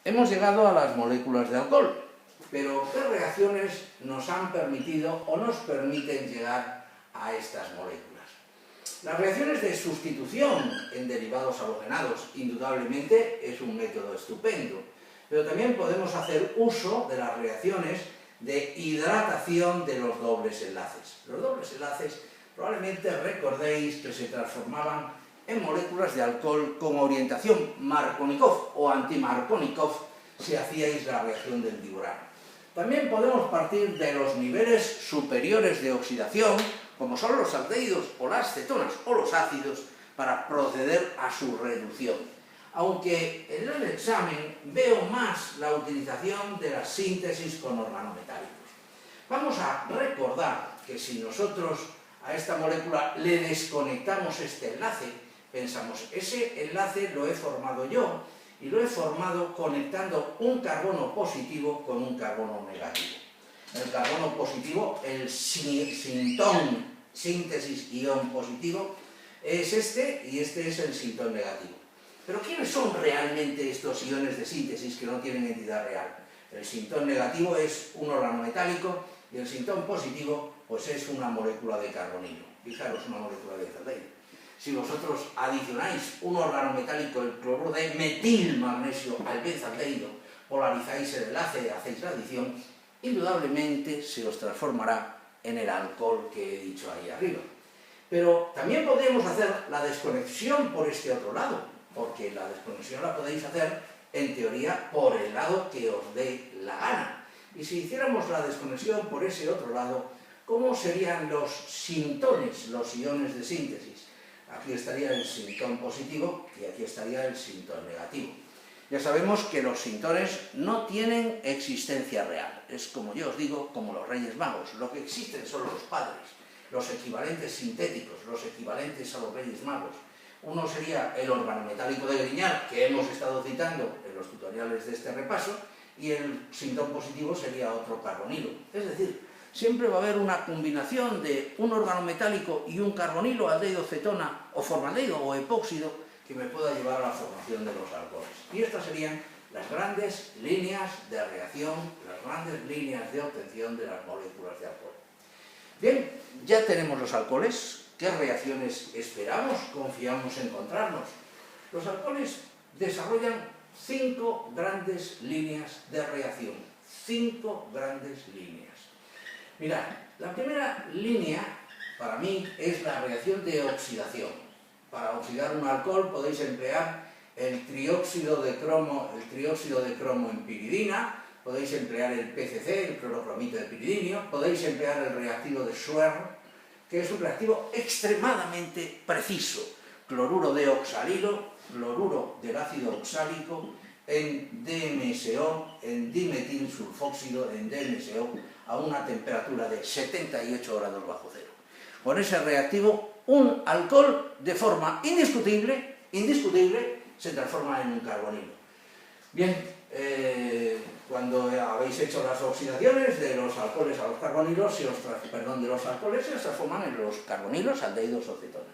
Hemos llegado a las moléculas de alcohol, pero ¿qué reacciones nos han permitido o nos permiten llegar a estas moléculas? Las reacciones de sustitución en derivados halogenados, indudablemente, es un método estupendo, pero también podemos hacer uso de las reacciones de hidratación de los dobles enlaces. Los dobles enlaces probablemente recordéis que se transformaban en moléculas de alcohol con orientación Markovnikov o anti-Markovnikov si hacíais la reacción del diborano. También podemos partir de los niveles superiores de oxidación, como son los aldehídos o las cetonas o los ácidos, para proceder a su reducción. Aunque en el examen veo más la utilización de la síntesis con organometálicos. Vamos a recordar que si nosotros a esta molécula le desconectamos este enlace, pensamos, ese enlace lo he formado yo, y lo he formado conectando un carbono positivo con un carbono negativo. El carbono positivo, el sintón, síntesis ion positivo, es este, y este es el sintón negativo. Pero ¿quiénes son realmente estos iones de síntesis que no tienen entidad real? El sintón negativo es un organometálico y el sintón positivo pues es una molécula de carbonilo. Fijaros, una molécula de aldehído. Si vosotros adicionáis un organometálico, el cloruro de metilmagnesio al benzaldehído, polarizáis el enlace, hacéis la adición, indudablemente se os transformará en el alcohol que he dicho ahí arriba. Pero también podemos hacer la desconexión por este otro lado, porque la desconexión la podéis hacer, en teoría, por el lado que os dé la gana. Y si hiciéramos la desconexión por ese otro lado, ¿cómo serían los sintones, los iones de síntesis? Aquí estaría el sintón positivo y aquí estaría el sintón negativo. Ya sabemos que los sintones no tienen existencia real. Es, como yo os digo, como los Reyes Magos. Lo que existen son los padres, los equivalentes sintéticos, los equivalentes a los Reyes Magos. Uno sería el organometálico de Grignard, que hemos estado citando en los tutoriales de este repaso, y el sintón positivo sería otro carbonilo. Es decir, siempre va a haber una combinación de un organometálico y un carbonilo, aldehído, cetona, o formaldehído o epóxido, que me pueda llevar a la formación de los alcoholes. Y estas serían las grandes líneas de reacción, las grandes líneas de obtención de las moléculas de alcohol. Bien, ya tenemos los alcoholes. ¿Qué reacciones esperamos, confiamos encontrarnos? Los alcoholes desarrollan 5 grandes líneas de reacción. 5 grandes líneas. Mirad, la primera línea, para mí, es la reacción de oxidación. Para oxidar un alcohol podéis emplear el trióxido de cromo en piridina, podéis emplear el PCC, el clorocromito de piridinio, podéis emplear el reactivo de Schwerr, que es un reactivo extremadamente preciso. Cloruro de oxalilo, cloruro del ácido oxálico, en DMSO, en dimetilsulfóxido, en DMSO, a una temperatura de 78 grados bajo cero. Con ese reactivo, un alcohol de forma indiscutible, se transforma en un carbonilo. Bien, cuando habéis hecho las oxidaciones de los alcoholes a los carbonilos, de los alcoholes se transforman en los carbonilos, aldehídos o cetonas.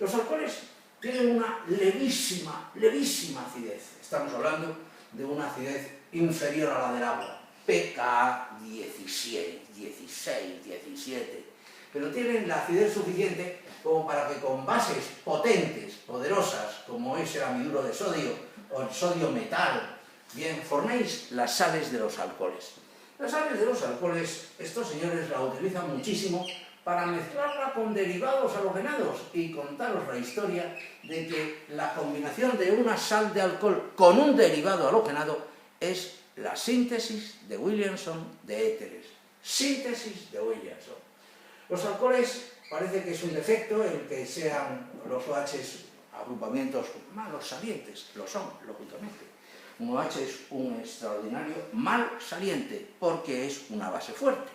Los alcoholes tienen una levísima acidez. Estamos hablando de una acidez inferior a la del agua, pKa 16, 17, pero tienen la acidez suficiente como para que con bases potentes, poderosas, como es el amiduro de sodio o el sodio metal, bien, forméis las sales de los alcoholes. Las sales de los alcoholes, estos señores la utilizan muchísimo para mezclarla con derivados halogenados, y contaros la historia de que la combinación de una sal de alcohol con un derivado halogenado es la síntesis de Williamson de éteres. Síntesis de Williamson. Los alcoholes parece que es un defecto el que sean los OHs agrupamientos malos salientes, lo son, lógicamente. Un OH es un extraordinario mal saliente porque es una base fuerte.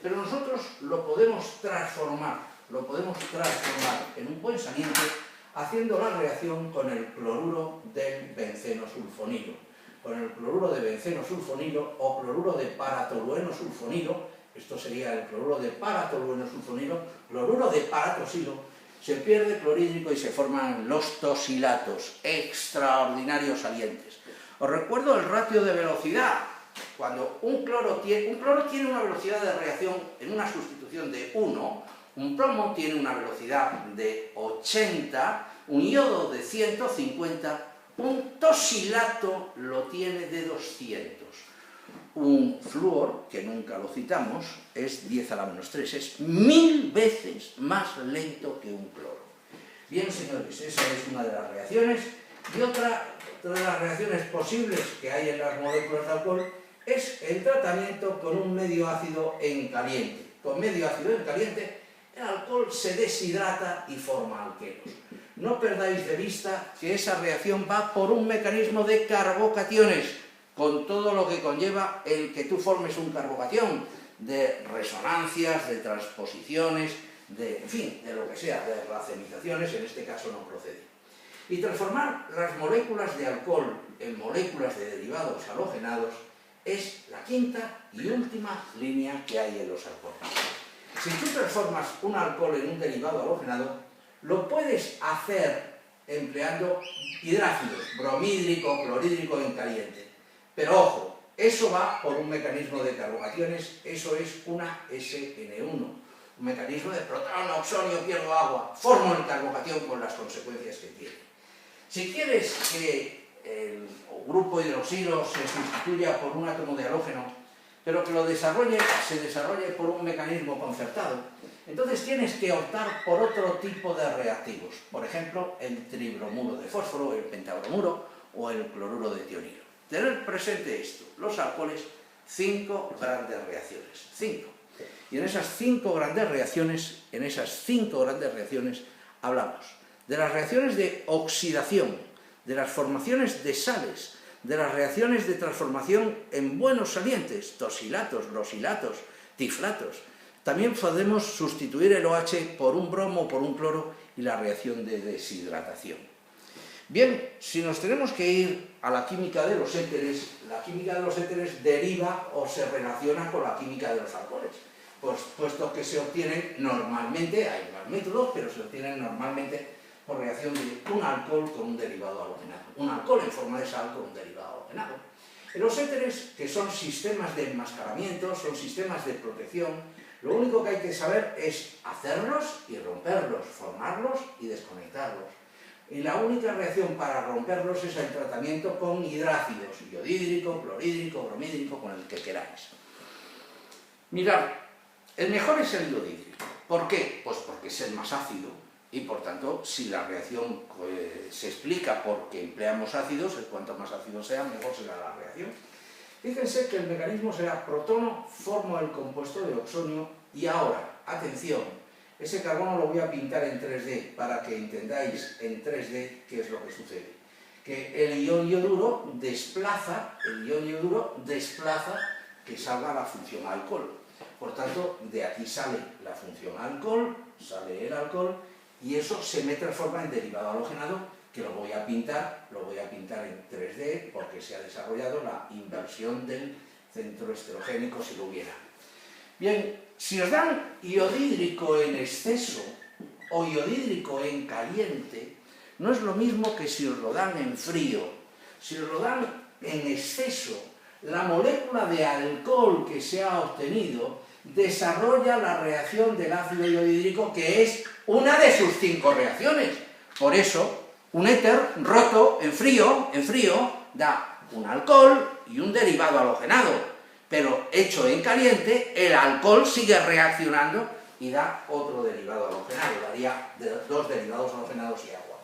Pero nosotros lo podemos transformar en un buen saliente haciendo la reacción con el cloruro del benceno sulfonilo. Con el cloruro de benceno sulfonilo o cloruro de paratolueno sulfonilo, esto sería el cloruro de paratolueno sulfonilo, cloruro de paratosilo, se pierde clorhídrico y se forman los tosilatos, extraordinarios salientes. Os recuerdo el ratio de velocidad. Cuando un cloro tiene una velocidad de reacción en una sustitución de 1, un plomo tiene una velocidad de 80, un iodo de 150, un tosilato lo tiene de 200. Un flúor, que nunca lo citamos, es 10 a la menos 3, es 1000 veces más lento que un cloro. Bien, señores, esa es una de las reacciones. Y otra de las reacciones posibles que hay en las moléculas de alcohol es el tratamiento con un medio ácido en caliente. Con medio ácido en caliente, el alcohol se deshidrata y forma alquenos. No perdáis de vista que esa reacción va por un mecanismo de carbocationes, con todo lo que conlleva el que tú formes un carbocatión, de resonancias, de transposiciones, en fin, de lo que sea, de racemizaciones, en este caso no procede. Y transformar las moléculas de alcohol en moléculas de derivados halogenados es la quinta y última línea que hay en los alcoholes. Si tú transformas un alcohol en un derivado halogenado, lo puedes hacer empleando hidrácidos, bromhídrico, clorhídrico en caliente. Pero ojo, eso va por un mecanismo de carbocationes, eso es una SN1, un mecanismo de protono, oxonio, pierdo agua, formo el carbocatión con las consecuencias que tiene. Si quieres que el grupo hidroxilo se sustituya por un átomo de halógeno, pero que se desarrolle por un mecanismo concertado, entonces tienes que optar por otro tipo de reactivos, por ejemplo, el tribromuro de fósforo, el pentabromuro o el cloruro de tionilo. Tener presente esto, los alcoholes, 5 grandes reacciones, 5. Y en esas 5 grandes reacciones, hablamos de las reacciones de oxidación, de las formaciones de sales, de las reacciones de transformación en buenos salientes, tosilatos, grosilatos, tiflatos. También podemos sustituir el OH por un bromo o por un cloro y la reacción de deshidratación. Bien, si nos tenemos que ir a la química de los éteres, la química de los éteres deriva o se relaciona con la química de los alcoholes, pues, puesto que se obtienen normalmente, hay más métodos, pero se obtienen normalmente por reacción de un alcohol con un derivado halogenado. Un alcohol en forma de sal con un derivado halogenado. En los éteres, que son sistemas de enmascaramiento, son sistemas de protección, lo único que hay que saber es hacerlos y romperlos, formarlos y desconectarlos. Y la única reacción para romperlos es el tratamiento con hidrácidos, iodídrico, clorhídrico, bromhídrico, con el que queráis. Mirad, el mejor es el iodídrico. ¿Por qué? Pues porque es el más ácido y por tanto, si la reacción se explica porque empleamos ácidos, cuanto más ácido sea, mejor será la reacción. Fíjense que el mecanismo será protono, formo el compuesto de oxonio y ahora, atención, ese carbono lo voy a pintar en 3D para que entendáis en 3D qué es lo que sucede. Que el ion ioduro desplaza que salga la función alcohol. Por tanto, de aquí sale la función alcohol, sale el alcohol y eso se me transforma en derivado halogenado que lo voy a pintar en 3D porque se ha desarrollado la inversión del centro esterogénico si lo hubiera. Bien, si os dan iodídrico en exceso o iodídrico en caliente, no es lo mismo que si os lo dan en frío. Si os lo dan en exceso, la molécula de alcohol que se ha obtenido desarrolla la reacción del ácido iodídrico, que es una de sus 5 reacciones. Por eso, un éter roto en frío da un alcohol y un derivado halogenado, pero hecho en caliente, el alcohol sigue reaccionando y da otro derivado halogenado, daría 2 derivados halogenados y agua.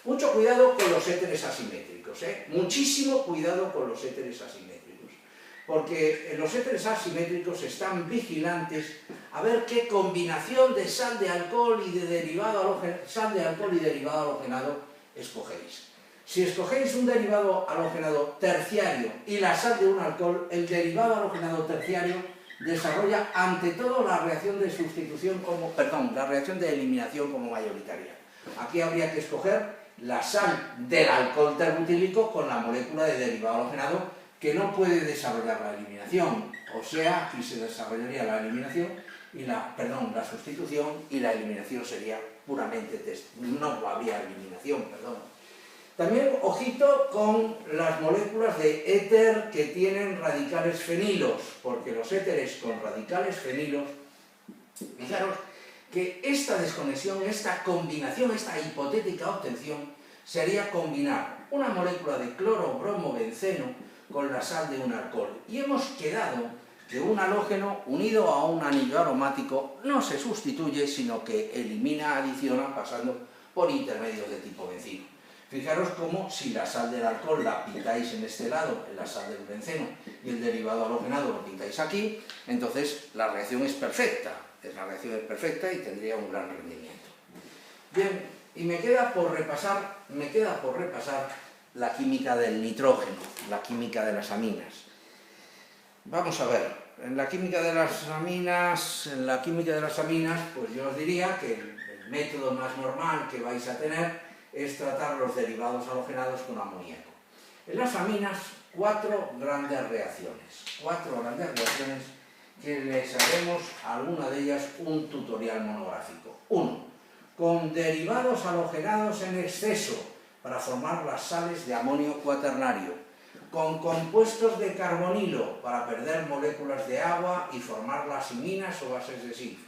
Mucho cuidado con los éteres asimétricos, muchísimo cuidado con los éteres asimétricos, porque en los éteres asimétricos están vigilantes a ver qué combinación de sal de alcohol y de derivado halogenado escogéis. Si escogéis un derivado halogenado terciario y la sal de un alcohol, el derivado halogenado terciario desarrolla ante todo la reacción de la reacción de eliminación como mayoritaria. Aquí habría que escoger la sal del alcohol terbutílico con la molécula de derivado halogenado que no puede desarrollar la eliminación, o sea, aquí se desarrollaría la eliminación y la sustitución y la eliminación sería puramente no habría eliminación, También, ojito con las moléculas de éter que tienen radicales fenilos, porque los éteres con radicales fenilos, fijaros que esta desconexión, esta combinación, esta hipotética obtención, sería combinar una molécula de cloro-bromo-benceno con la sal de un alcohol. Y hemos quedado que un halógeno unido a un anillo aromático no se sustituye, sino que elimina, adiciona, pasando por intermedios de tipo bencino. Fijaros cómo si la sal del alcohol la pintáis en este lado, en la sal del benceno, y el derivado halogenado lo pintáis aquí, entonces la reacción es perfecta. La reacción es perfecta y tendría un gran rendimiento. Bien, y me queda por repasar la química del nitrógeno, la química de las aminas. Vamos a ver, en la química de las aminas, pues yo os diría que el método más normal que vais a tener es tratar los derivados halogenados con amoníaco. En las aminas, cuatro grandes reacciones que les haremos a alguna de ellas un tutorial monográfico. 1. Con derivados halogenados en exceso para formar las sales de amonio cuaternario, con compuestos de carbonilo para perder moléculas de agua y formar las iminas o bases de SIF,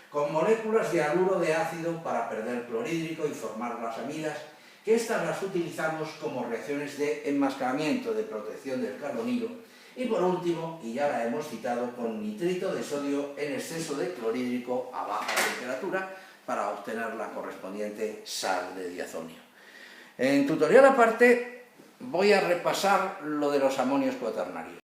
con moléculas de haluro de ácido para perder clorhídrico y formar las amidas, que estas las utilizamos como reacciones de enmascaramiento, de protección del carbonilo. Y por último, y ya la hemos citado, con nitrito de sodio en exceso de clorhídrico a baja temperatura para obtener la correspondiente sal de diazonio. En tutorial aparte voy a repasar lo de los amonios cuaternarios.